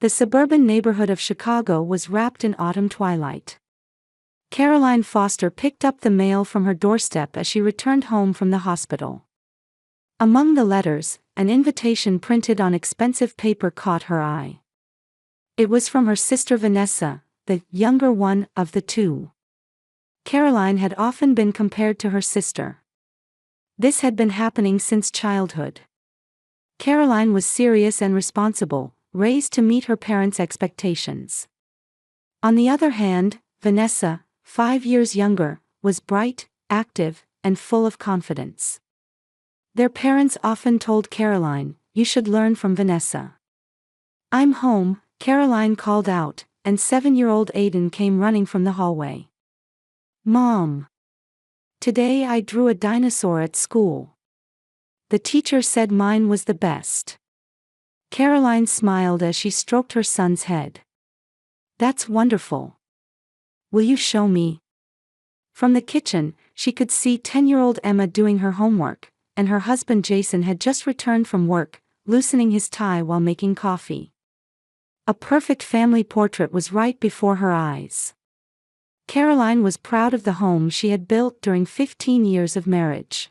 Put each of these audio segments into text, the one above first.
The suburban neighborhood of Chicago was wrapped in autumn twilight. Caroline Foster picked up the mail from her doorstep as she returned home from the hospital. Among the letters, an invitation printed on expensive paper caught her eye. It was from her sister Vanessa, the younger one of the two. Caroline had often been compared to her sister. This had been happening since childhood. Caroline was serious and responsible, raised to meet her parents' expectations. On the other hand, Vanessa, 5 years younger, was bright, active, and full of confidence. Their parents often told Caroline, "You should learn from Vanessa." "I'm home," Caroline called out, and 7-year-old Aiden came running from the hallway. "Mom! Today I drew a dinosaur at school. The teacher said mine was the best." Caroline smiled as she stroked her son's head. "That's wonderful. Will you show me?" From the kitchen, she could see 10-year-old Emma doing her homework, and her husband Jason had just returned from work, loosening his tie while making coffee. A perfect family portrait was right before her eyes. Caroline was proud of the home she had built during 15 years of marriage.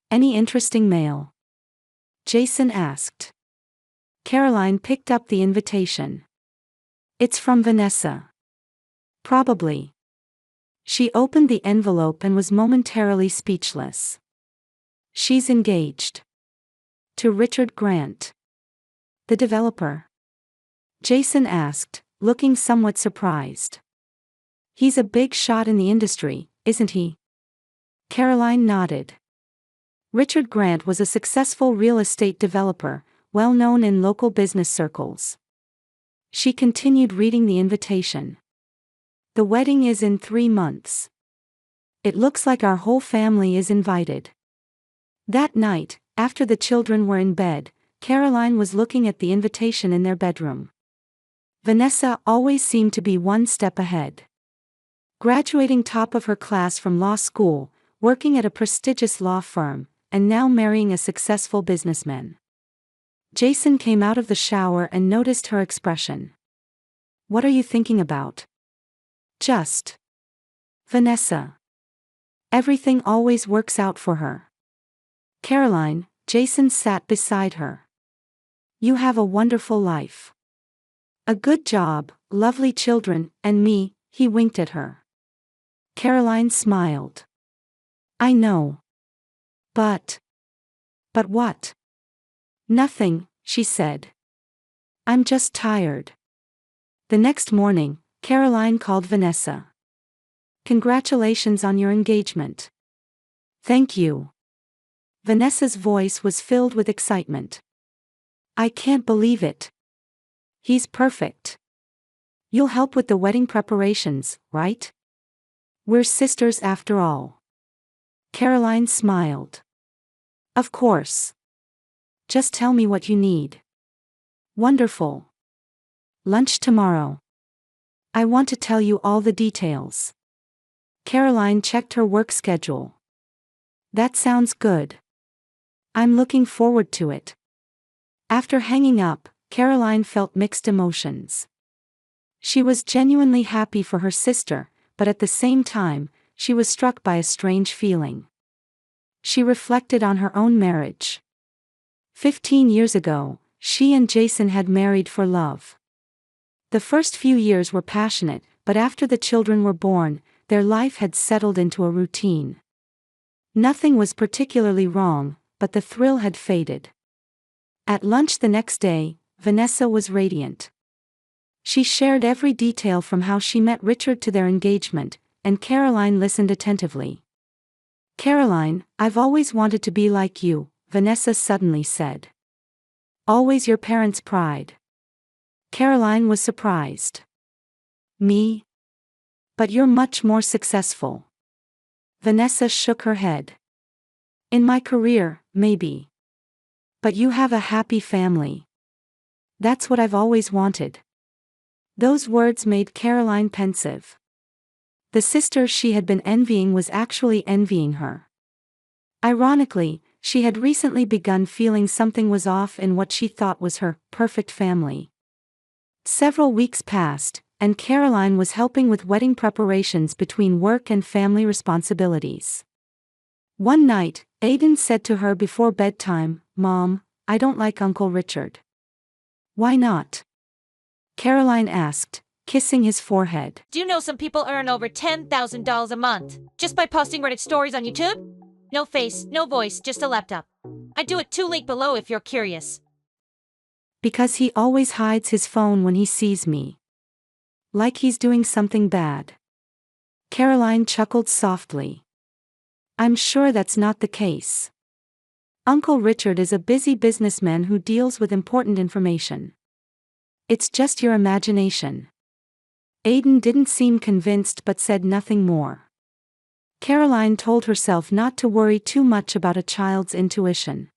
"Any interesting mail?" Jason asked. Caroline picked up the invitation. "It's from Vanessa." "Probably." She opened the envelope and was momentarily speechless. "She's engaged. To Richard Grant." "The developer?" Jason asked, looking somewhat surprised. "He's a big shot in the industry, isn't he?" Caroline nodded. Richard Grant was a successful real estate developer, well known in local business circles. She continued reading the invitation. "The wedding is in 3 months. It looks like our whole family is invited." That night, after the children were in bed, Caroline was looking at the invitation in their bedroom. Vanessa always seemed to be one step ahead. Graduating top of her class from law school, working at a prestigious law firm, and now marrying a successful businessman. Jason came out of the shower and noticed her expression. "What are you thinking about?" "Just Vanessa. Everything always works out for her." "Caroline," Jason sat beside her. "You have a wonderful life. A good job, lovely children, and me," he winked at her. Caroline smiled. "I know. But what?" "Nothing," she said. "I'm just tired." The next morning, Caroline called Vanessa. "Congratulations on your engagement." "Thank you." Vanessa's voice was filled with excitement. "I can't believe it. He's perfect. You'll help with the wedding preparations, right? We're sisters after all." Caroline smiled. "Of course. Just tell me what you need." "Wonderful. Lunch tomorrow. I want to tell you all the details." Caroline checked her work schedule. "That sounds good. I'm looking forward to it." After hanging up, Caroline felt mixed emotions. She was genuinely happy for her sister, but at the same time, she was struck by a strange feeling. She reflected on her own marriage. 15 years ago, she and Jason had married for love. The first few years were passionate, but after the children were born, their life had settled into a routine. Nothing was particularly wrong, but the thrill had faded. At lunch the next day, Vanessa was radiant. She shared every detail from how she met Richard to their engagement, and Caroline listened attentively. "Caroline, I've always wanted to be like you," Vanessa suddenly said. "Always your parents' pride." Caroline was surprised. "Me? But you're much more successful." Vanessa shook her head. "In my career, maybe. But you have a happy family. That's what I've always wanted." Those words made Caroline pensive. The sister she had been envying was actually envying her. Ironically, she had recently begun feeling something was off in what she thought was her perfect family. Several weeks passed, and Caroline was helping with wedding preparations between work and family responsibilities. One night, Aiden said to her before bedtime, "Mom, I don't like Uncle Richard." "Why not?" Caroline asked, kissing his forehead. Do you know some people earn over $10,000 a month just by posting Reddit stories on YouTube? No face, no voice, just a laptop. I do it too, link below if you're curious. "Because he always hides his phone when he sees me. Like he's doing something bad." Caroline chuckled softly. "I'm sure that's not the case. Uncle Richard is a busy businessman who deals with important information. It's just your imagination." Aiden didn't seem convinced but said nothing more. Caroline told herself not to worry too much about a child's intuition.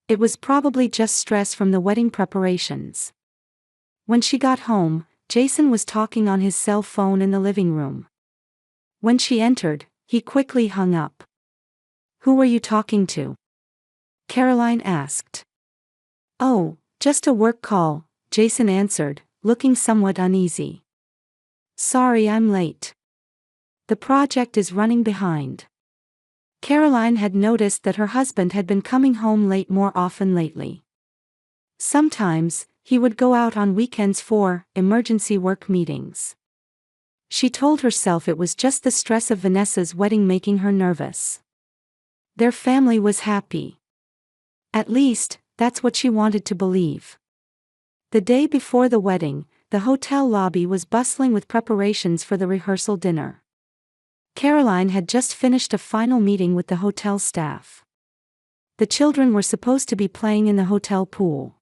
It was probably just stress from the wedding preparations. When she got home, Jason was talking on his cell phone in the living room. When she entered, he quickly hung up. "Who were you talking to?" Caroline asked. "Oh, just a work call," Jason answered, looking somewhat uneasy. "Sorry I'm late. The project is running behind." Caroline had noticed that her husband had been coming home late more often lately. Sometimes, he would go out on weekends for emergency work meetings. She told herself it was just the stress of Vanessa's wedding making her nervous. Their family was happy. At least, that's what she wanted to believe. The day before the wedding, the hotel lobby was bustling with preparations for the rehearsal dinner. Caroline had just finished a final meeting with the hotel staff. The children were supposed to be playing in the hotel pool.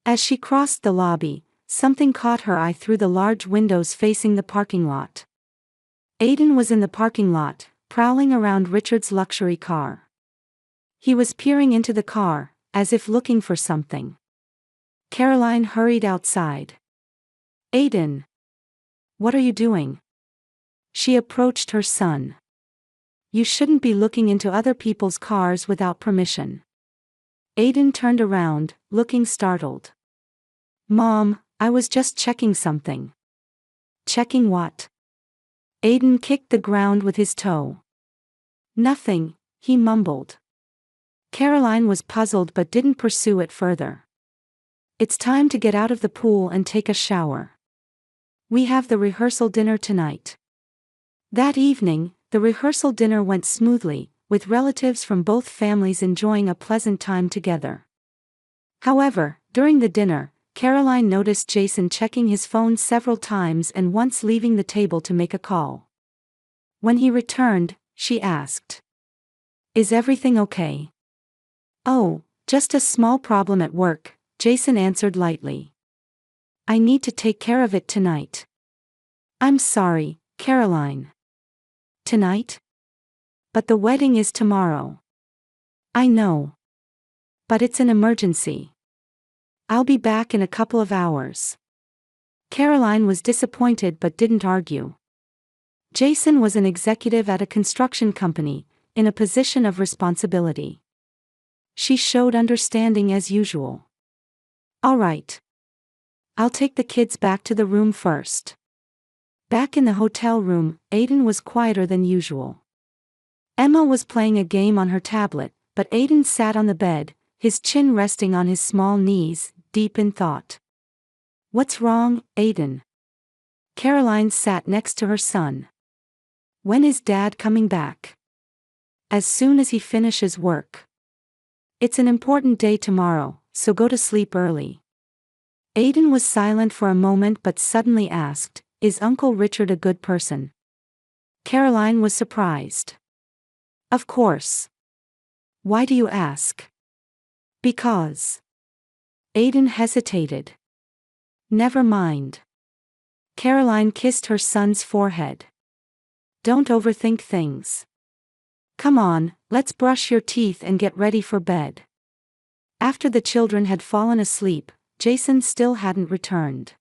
As she crossed the lobby, something caught her eye through the large windows facing the parking lot. Aiden was in the parking lot, prowling around Richard's luxury car. He was peering into the car, as if looking for something. Caroline hurried outside. "Aiden! What are you doing?" She approached her son. "You shouldn't be looking into other people's cars without permission." Aiden turned around, looking startled. "Mom, I was just checking something." "Checking what?" Aiden kicked the ground with his toe. "Nothing," he mumbled. Caroline was puzzled but didn't pursue it further. "It's time to get out of the pool and take a shower. We have the rehearsal dinner tonight." That evening, the rehearsal dinner went smoothly, with relatives from both families enjoying a pleasant time together. However, during the dinner, Caroline noticed Jason checking his phone several times and once leaving the table to make a call. When he returned, she asked, "Is everything okay?" "Oh, just a small problem at work," Jason answered lightly. "I need to take care of it tonight." "I'm sorry, Caroline." "Tonight? But the wedding is tomorrow." "I know. But it's an emergency. I'll be back in a couple of hours." Caroline was disappointed but didn't argue. Jason was an executive at a construction company, in a position of responsibility. She showed understanding as usual. "All right. I'll take the kids back to the room first." Back in the hotel room, Aiden was quieter than usual. Emma was playing a game on her tablet, but Aiden sat on the bed, his chin resting on his small knees, deep in thought. "What's wrong, Aiden?" Caroline sat next to her son. "When is Dad coming back?" "As soon as he finishes work. It's an important day tomorrow, so go to sleep early." Aiden was silent for a moment but suddenly asked, "Is Uncle Richard a good person?" Caroline was surprised. "Of course. Why do you ask?" "Because." Aiden hesitated. "Never mind." Caroline kissed her son's forehead. "Don't overthink things. Come on, let's brush your teeth and get ready for bed." After the children had fallen asleep, Jason still hadn't returned.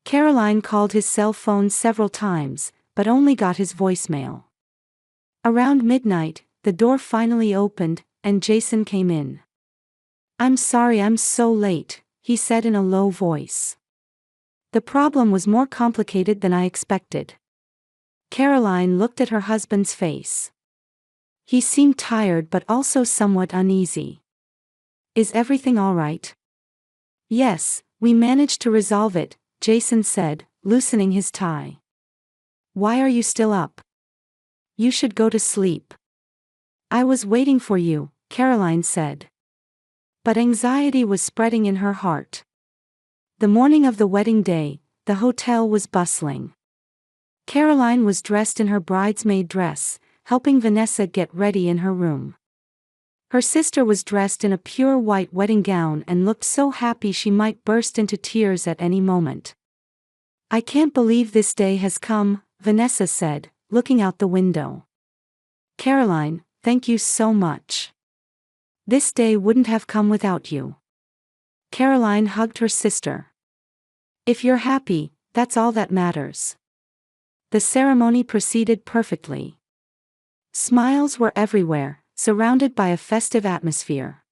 Caroline called his cell phone several times, but only got his voicemail. Around midnight, the door finally opened, and Jason came in. "I'm sorry I'm so late," he said in a low voice. The problem was more complicated than I expected. Caroline looked at her husband's face. He seemed tired but also somewhat uneasy. Is everything all right? Yes, we managed to resolve it, Jason said, loosening his tie. Why are you still up? You should go to sleep. I was waiting for you, Caroline said. But anxiety was spreading in her heart. The morning of the wedding day, the hotel was bustling. Caroline was dressed in her bridesmaid dress, helping Vanessa get ready in her room. Her sister was dressed in a pure white wedding gown and looked so happy she might burst into tears at any moment. I can't believe this day has come, Vanessa said, looking out the window. Caroline, thank you so much. This day wouldn't have come without you. Caroline hugged her sister. If you're happy, that's all that matters. The ceremony proceeded perfectly. Smiles were everywhere, surrounded by a festive atmosphere.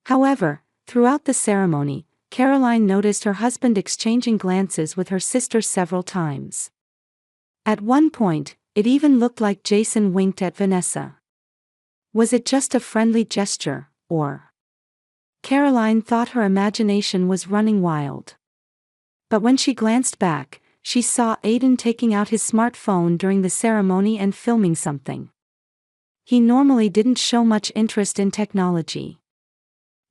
However, throughout the ceremony, Caroline noticed her husband exchanging glances with her sister several times. At one point, it even looked like Jason winked at Vanessa. Was it just a friendly gesture, or? Caroline thought her imagination was running wild. But when she glanced back, she saw Aiden taking out his smartphone during the ceremony and filming something. He normally didn't show much interest in technology.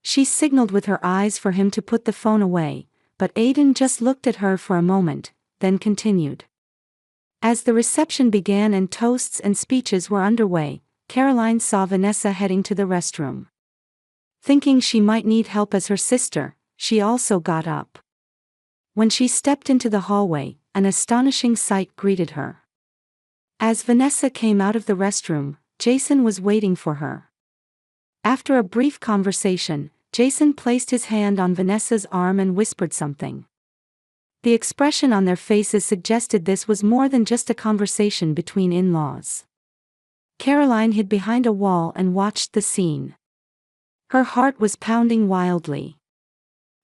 She signaled with her eyes for him to put the phone away, but Aiden just looked at her for a moment, then continued. As the reception began and toasts and speeches were underway, Caroline saw Vanessa heading to the restroom. Thinking she might need help as her sister, she also got up. When she stepped into the hallway, an astonishing sight greeted her. As Vanessa came out of the restroom, Jason was waiting for her. After a brief conversation, Jason placed his hand on Vanessa's arm and whispered something. The expression on their faces suggested this was more than just a conversation between in-laws. Caroline hid behind a wall and watched the scene. Her heart was pounding wildly.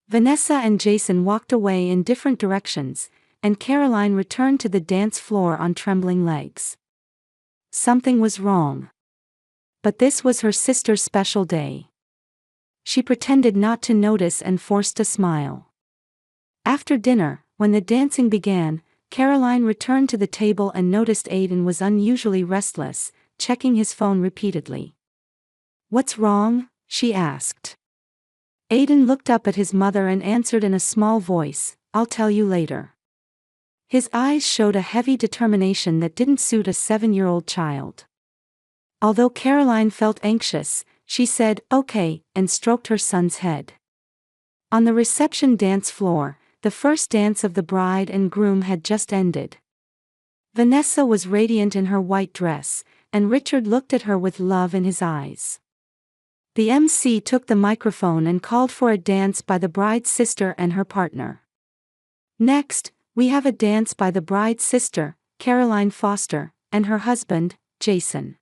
Vanessa and Jason walked away in different directions, and Caroline returned to the dance floor on trembling legs. Something was wrong. But this was her sister's special day. She pretended not to notice and forced a smile. After dinner, when the dancing began, Caroline returned to the table and noticed Aiden was unusually restless, checking his phone repeatedly. What's wrong? She asked. Aiden looked up at his mother and answered in a small voice, I'll tell you later. His eyes showed a heavy determination that didn't suit a 7-year-old child. Although Caroline felt anxious, she said, okay, and stroked her son's head. On the reception dance floor, the first dance of the bride and groom had just ended. Vanessa was radiant in her white dress, and Richard looked at her with love in his eyes. The MC took the microphone and called for a dance by the bride's sister and her partner. Next, we have a dance by the bride's sister, Caroline Foster, and her husband, Jason.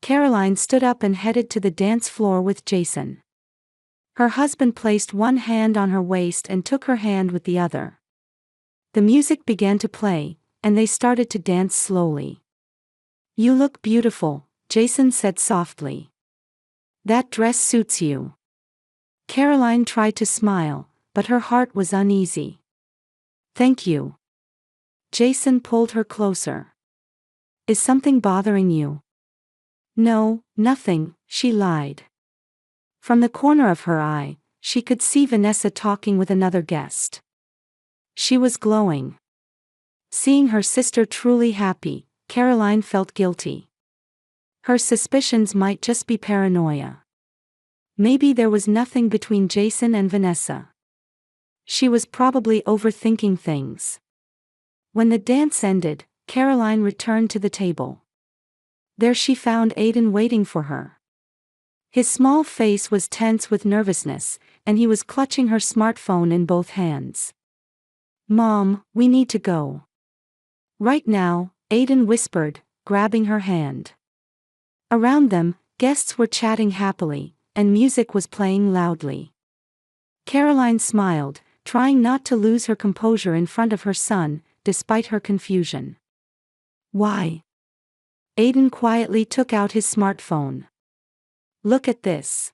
Caroline stood up and headed to the dance floor with Jason. Her husband placed one hand on her waist and took her hand with the other. The music began to play, and they started to dance slowly. You look beautiful, Jason said softly. That dress suits you. Caroline tried to smile, but her heart was uneasy. Thank you. Jason pulled her closer. Is something bothering you? No, nothing, she lied. From the corner of her eye, she could see Vanessa talking with another guest. She was glowing. Seeing her sister truly happy, Caroline felt guilty. Her suspicions might just be paranoia. Maybe there was nothing between Jason and Vanessa. She was probably overthinking things. When the dance ended, Caroline returned to the table. There she found Aiden waiting for her. His small face was tense with nervousness, and he was clutching her smartphone in both hands. Mom, we need to go. Right now, Aiden whispered, grabbing her hand. Around them, guests were chatting happily, and music was playing loudly. Caroline smiled, trying not to lose her composure in front of her son, despite her confusion. Why? Aiden quietly took out his smartphone. Look at this.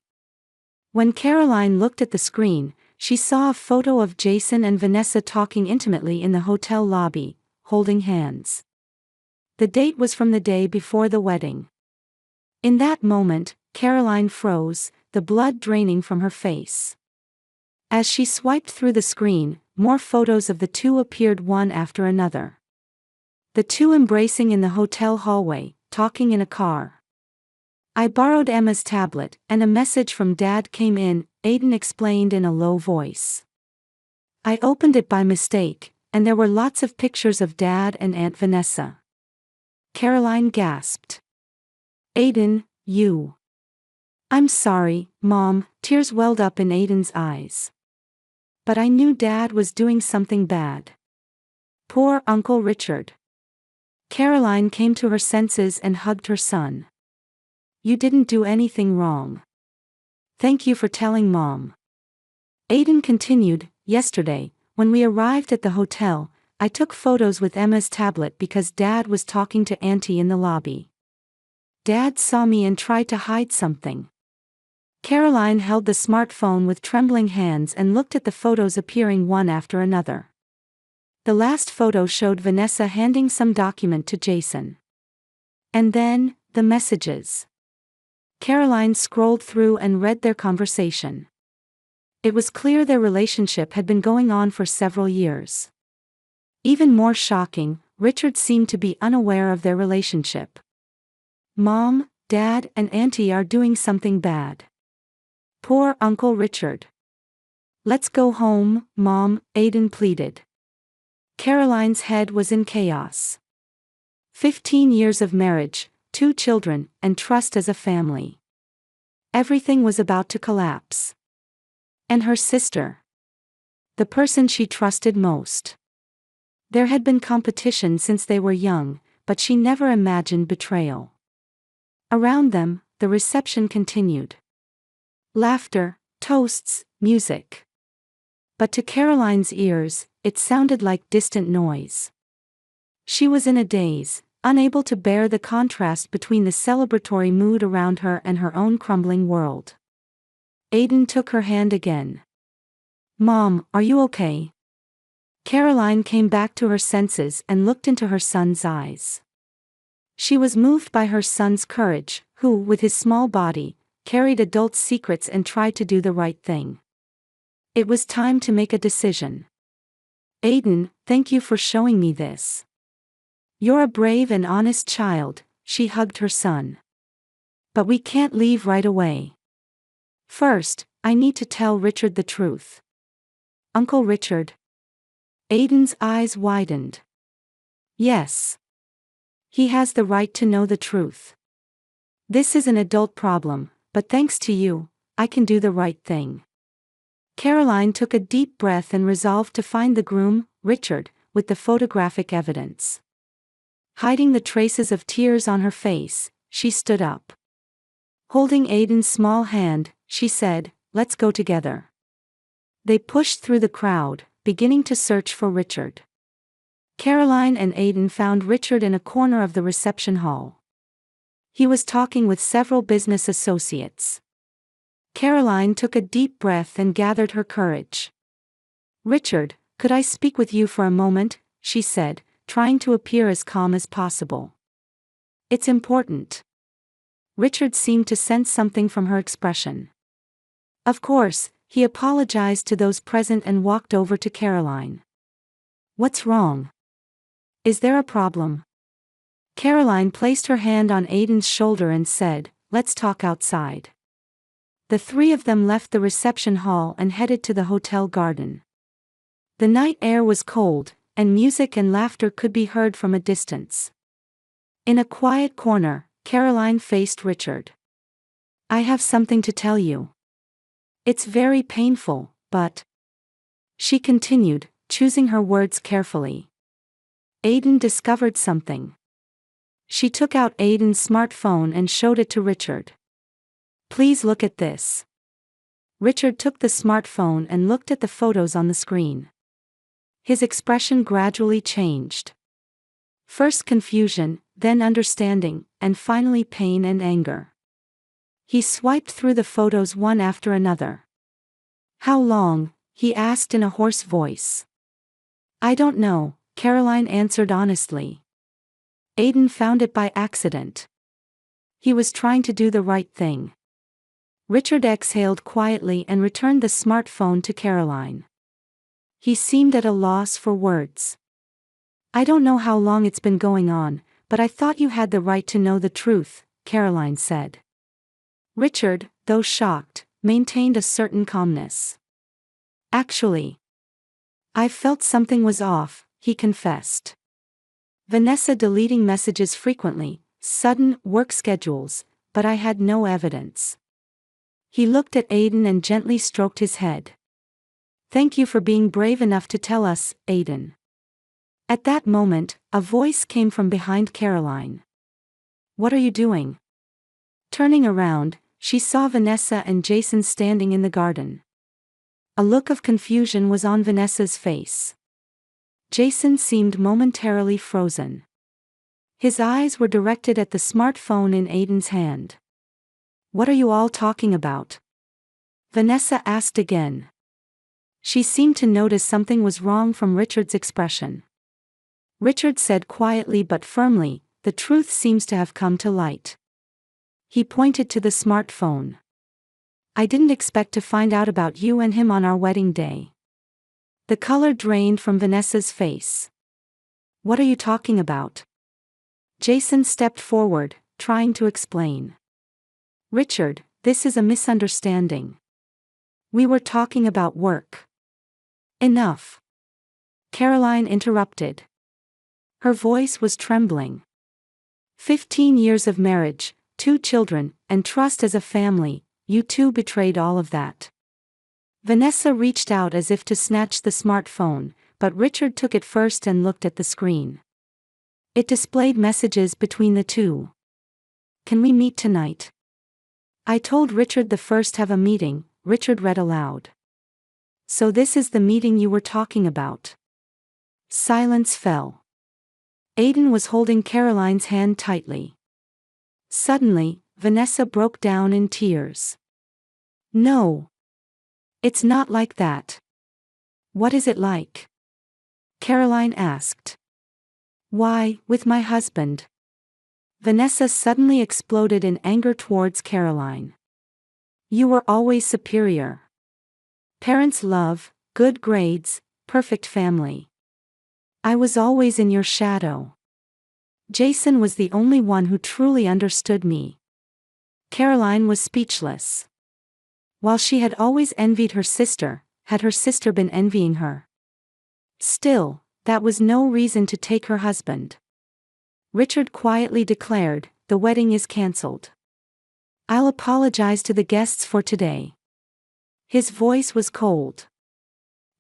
When Caroline looked at the screen, she saw a photo of Jason and Vanessa talking intimately in the hotel lobby, holding hands. The date was from the day before the wedding. In that moment, Caroline froze, the blood draining from her face. As she swiped through the screen, more photos of the two appeared one after another. The two embracing in the hotel hallway, talking in a car. I borrowed Emma's tablet, and a message from Dad came in, Aiden explained in a low voice. I opened it by mistake, and there were lots of pictures of Dad and Aunt Vanessa. Caroline gasped. Aiden, you. I'm sorry, Mom, tears welled up in Aiden's eyes. But I knew Dad was doing something bad. Poor Uncle Richard. Caroline came to her senses and hugged her son. You didn't do anything wrong. Thank you for telling Mom. Aiden continued, yesterday, when we arrived at the hotel, I took photos with Emma's tablet because Dad was talking to Auntie in the lobby. Dad saw me and tried to hide something. Caroline held the smartphone with trembling hands and looked at the photos appearing one after another. The last photo showed Vanessa handing some document to Jason. And then, the messages. Caroline scrolled through and read their conversation. It was clear their relationship had been going on for several years. Even more shocking, Richard seemed to be unaware of their relationship. Mom, Dad, and Auntie are doing something bad. Poor Uncle Richard. Let's go home, Mom, Aiden pleaded. Caroline's head was in chaos. 15 years of marriage, 2 children, and trust as a family. Everything was about to collapse. And her sister. The person she trusted most. There had been competition since they were young, but she never imagined betrayal. Around them, the reception continued. Laughter, toasts, music. But to Caroline's ears, it sounded like distant noise. She was in a daze, unable to bear the contrast between the celebratory mood around her and her own crumbling world. Aiden took her hand again. Mom, are you okay? Caroline came back to her senses and looked into her son's eyes. She was moved by her son's courage, who, with his small body, carried adult secrets and tried to do the right thing. It was time to make a decision. Aiden, thank you for showing me this. You're a brave and honest child, she hugged her son. But we can't leave right away. First, I need to tell Richard the truth. Uncle Richard. Aiden's eyes widened. Yes. He has the right to know the truth. This is an adult problem, but thanks to you, I can do the right thing. Caroline took a deep breath and resolved to find the groom, Richard, with the photographic evidence. Hiding the traces of tears on her face, she stood up. Holding Aiden's small hand, she said, "Let's go together." They pushed through the crowd, beginning to search for Richard. Caroline and Aiden found Richard in a corner of the reception hall. He was talking with several business associates. Caroline took a deep breath and gathered her courage. "Richard, could I speak with you for a moment?" she said, trying to appear as calm as possible. "It's important." Richard seemed to sense something from her expression. Of course, he apologized to those present and walked over to Caroline. "What's wrong? Is there a problem?" Caroline placed her hand on Aiden's shoulder and said, "Let's talk outside." The three of them left the reception hall and headed to the hotel garden. The night air was cold, and music and laughter could be heard from a distance. In a quiet corner, Caroline faced Richard. "I have something to tell you. It's very painful, but..." She continued, choosing her words carefully. Aiden discovered something. She took out Aiden's smartphone and showed it to Richard. "Please look at this." Richard took the smartphone and looked at the photos on the screen. His expression gradually changed. First confusion, then understanding, and finally pain and anger. He swiped through the photos one after another. "How long?" he asked in a hoarse voice. "I don't know," Caroline answered honestly. "Aiden found it by accident. He was trying to do the right thing." Richard exhaled quietly and returned the smartphone to Caroline. He seemed at a loss for words. "I don't know how long it's been going on, but I thought you had the right to know the truth," Caroline said. Richard, though shocked, maintained a certain calmness. "Actually, I felt something was off," he confessed. "Vanessa deleting messages frequently, sudden work schedules, but I had no evidence." He looked at Aiden and gently stroked his head. "Thank you for being brave enough to tell us, Aiden." At that moment, a voice came from behind Caroline. "What are you doing?" Turning around, she saw Vanessa and Jason standing in the garden. A look of confusion was on Vanessa's face. Jason seemed momentarily frozen. His eyes were directed at the smartphone in Aiden's hand. "What are you all talking about?" Vanessa asked again. She seemed to notice something was wrong from Richard's expression. Richard said quietly but firmly, "The truth seems to have come to light." He pointed to the smartphone. "I didn't expect to find out about you and him on our wedding day." The color drained from Vanessa's face. "What are you talking about?" Jason stepped forward, trying to explain. "Richard, this is a misunderstanding. We were talking about work." "Enough," Caroline interrupted. Her voice was trembling. 15 years of marriage, 2 children, and trust as a family, you two betrayed all of that. Vanessa reached out as if to snatch the smartphone, but Richard took it first and looked at the screen. It displayed messages between the two. "Can we meet tonight?" "I told Richard the first have a meeting," Richard read aloud. "So this is the meeting you were talking about." Silence fell. Aiden was holding Caroline's hand tightly. Suddenly, Vanessa broke down in tears. "No. It's not like that." "What is it like?" Caroline asked. "Why, with my husband." Vanessa suddenly exploded in anger towards Caroline. "You were always superior. Parents' love, good grades, perfect family. I was always in your shadow. Jason was the only one who truly understood me." Caroline was speechless. While she had always envied her sister, had her sister been envying her? Still, that was no reason to take her husband. Richard quietly declared, "The wedding is cancelled. I'll apologize to the guests for today." His voice was cold.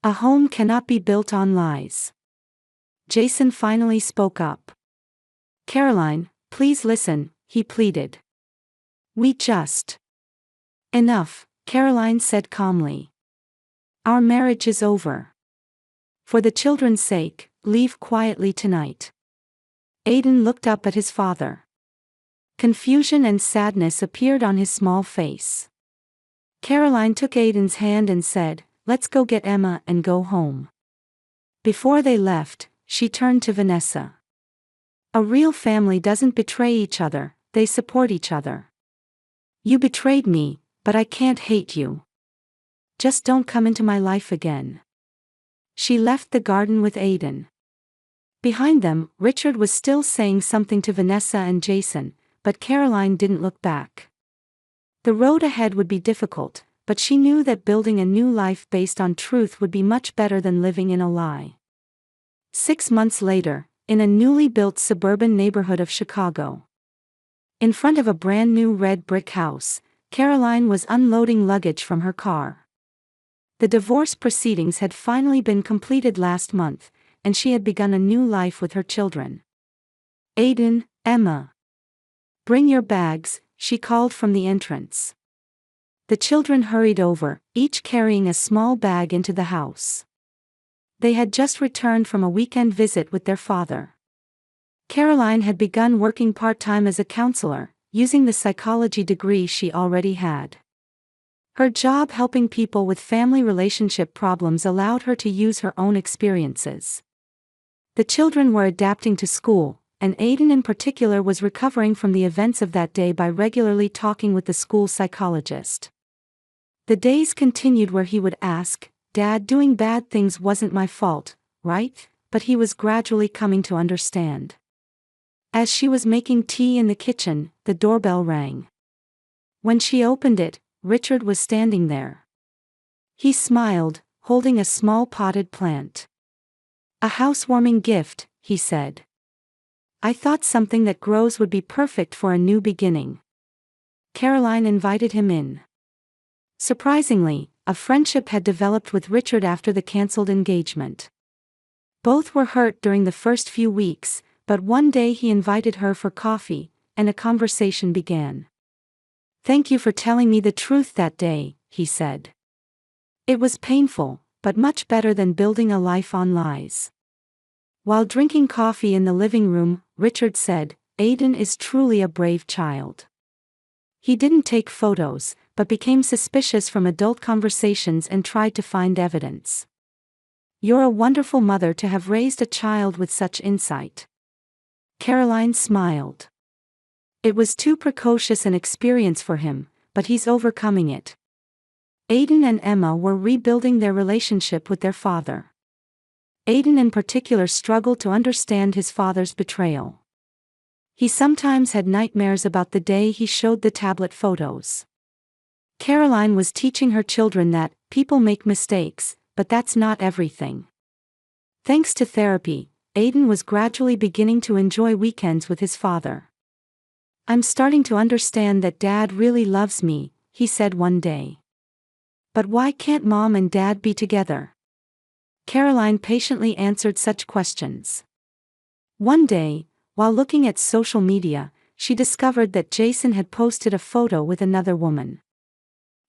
"A home cannot be built on lies." Jason finally spoke up. "Caroline, please listen," he pleaded. "We just..." "Enough," Caroline said calmly. "Our marriage is over. For the children's sake, leave quietly tonight." Aiden looked up at his father. Confusion and sadness appeared on his small face. Caroline took Aiden's hand and said, "Let's go get Emma and go home." Before they left, she turned to Vanessa. "A real family doesn't betray each other, they support each other. You betrayed me, but I can't hate you. Just don't come into my life again." She left the garden with Aiden. Behind them, Richard was still saying something to Vanessa and Jason, but Caroline didn't look back. The road ahead would be difficult, but she knew that building a new life based on truth would be much better than living in a lie. 6 months later, in a newly built suburban neighborhood of Chicago. In front of a brand new red brick house, Caroline was unloading luggage from her car. The divorce proceedings had finally been completed last month, and she had begun a new life with her children. "Aiden, Emma. Bring your bags," she called from the entrance. The children hurried over, each carrying a small bag into the house. They had just returned from a weekend visit with their father. Caroline had begun working part-time as a counselor, using the psychology degree she already had. Her job helping people with family relationship problems allowed her to use her own experiences. The children were adapting to school, and Aiden in particular was recovering from the events of that day by regularly talking with the school psychologist. The days continued where he would ask, "Dad, doing bad things wasn't my fault, right?" But he was gradually coming to understand. As she was making tea in the kitchen, the doorbell rang. When she opened it, Richard was standing there. He smiled, holding a small potted plant. "A housewarming gift," he said. "I thought something that grows would be perfect for a new beginning." Caroline invited him in. Surprisingly, a friendship had developed with Richard after the cancelled engagement. Both were hurt during the first few weeks, but one day he invited her for coffee, and a conversation began. "Thank you for telling me the truth that day," he said. "It was painful, but much better than building a life on lies." While drinking coffee in the living room, Richard said, "Aiden is truly a brave child. He didn't take photos, but became suspicious from adult conversations and tried to find evidence. You're a wonderful mother to have raised a child with such insight." Caroline smiled. It was too precocious an experience for him, but he's overcoming it. Aiden and Emma were rebuilding their relationship with their father. Aiden in particular struggled to understand his father's betrayal. He sometimes had nightmares about the day he showed the tablet photos. Caroline was teaching her children that people make mistakes, but that's not everything. Thanks to therapy, Aiden was gradually beginning to enjoy weekends with his father. "I'm starting to understand that Dad really loves me," he said one day. "But why can't Mom and Dad be together?" Caroline patiently answered such questions. One day, while looking at social media, she discovered that Jason had posted a photo with another woman.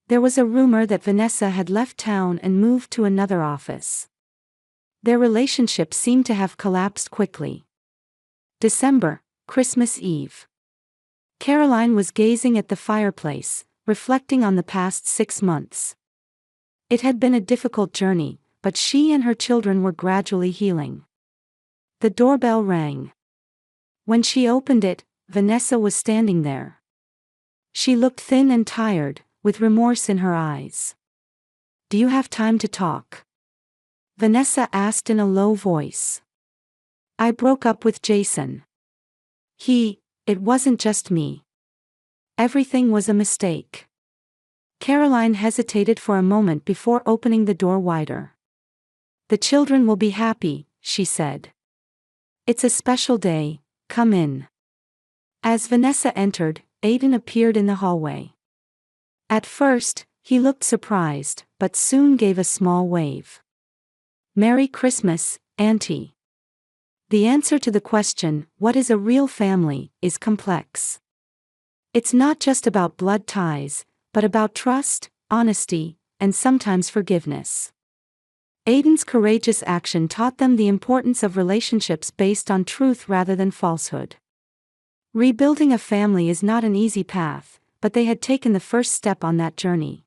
There was a rumor that Vanessa had left town and moved to another office. Their relationship seemed to have collapsed quickly. December, Christmas Eve. Caroline was gazing at the fireplace, reflecting on the past 6 months. It had been a difficult journey, but she and her children were gradually healing. The doorbell rang. When she opened it, Vanessa was standing there. She looked thin and tired, with remorse in her eyes. "Do you have time to talk?" Vanessa asked in a low voice. "I broke up with Jason. It wasn't just me. Everything was a mistake." Caroline hesitated for a moment before opening the door wider. "The children will be happy," she said. "It's a special day, come in." As Vanessa entered, Aiden appeared in the hallway. At first, he looked surprised, but soon gave a small wave. "Merry Christmas, Auntie." The answer to the question, "What is a real family?" is complex. It's not just about blood ties, but about trust, honesty, and sometimes forgiveness. Aiden's courageous action taught them the importance of relationships based on truth rather than falsehood. Rebuilding a family is not an easy path, but they had taken the first step on that journey.